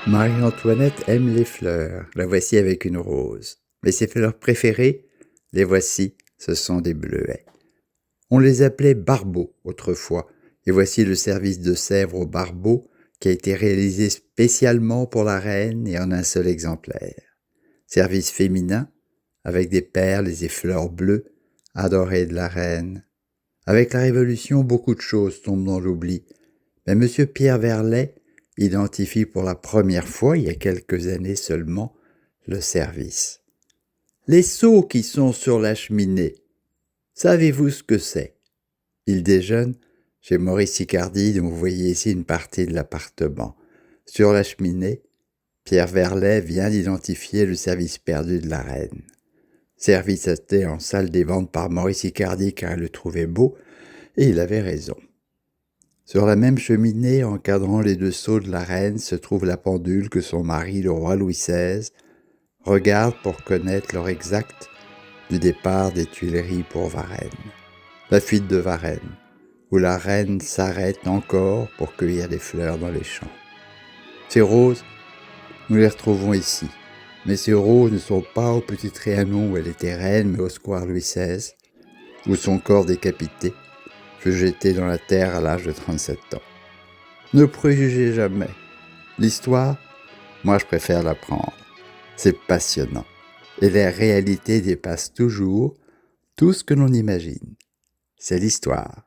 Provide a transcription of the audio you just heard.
Marie-Antoinette aime les fleurs, la voici avec une rose. Mais ses fleurs préférées, les voici, ce sont des bleuets. On les appelait barbeaux autrefois, et voici le service de Sèvres aux barbeaux qui a été réalisé spécialement pour la reine et en un seul exemplaire. Service féminin, avec des perles et des fleurs bleues, adorées de la reine. Avec la Révolution, beaucoup de choses tombent dans l'oubli, mais M. Pierre Verlet identifie pour la première fois, il y a quelques années seulement, le service. Les seaux qui sont sur la cheminée, savez-vous ce que c'est? Il déjeune chez Maurice Sicardi, dont vous voyez ici une partie de l'appartement. Sur la cheminée, Pierre Verlet vient d'identifier le service perdu de la reine. Service acheté en salle des ventes par Maurice Sicardi car il le trouvait beau, et il avait raison. Sur la même cheminée, encadrant les deux seaux de la reine, se trouve la pendule que son mari, le roi Louis XVI, regarde pour connaître l'heure exacte du départ des Tuileries pour Varennes. La fuite de Varennes, où la reine s'arrête encore pour cueillir des fleurs dans les champs. Ces roses, nous les retrouvons ici. Mais ces roses ne sont pas au Petit Trianon où elle était reine, mais au square Louis XVI, où son corps décapité fut jeté dans la terre à l'âge de 37 ans. Ne préjugez jamais. L'histoire, moi je préfère l'apprendre. C'est passionnant. Et la réalité dépasse toujours tout ce que l'on imagine. C'est l'histoire.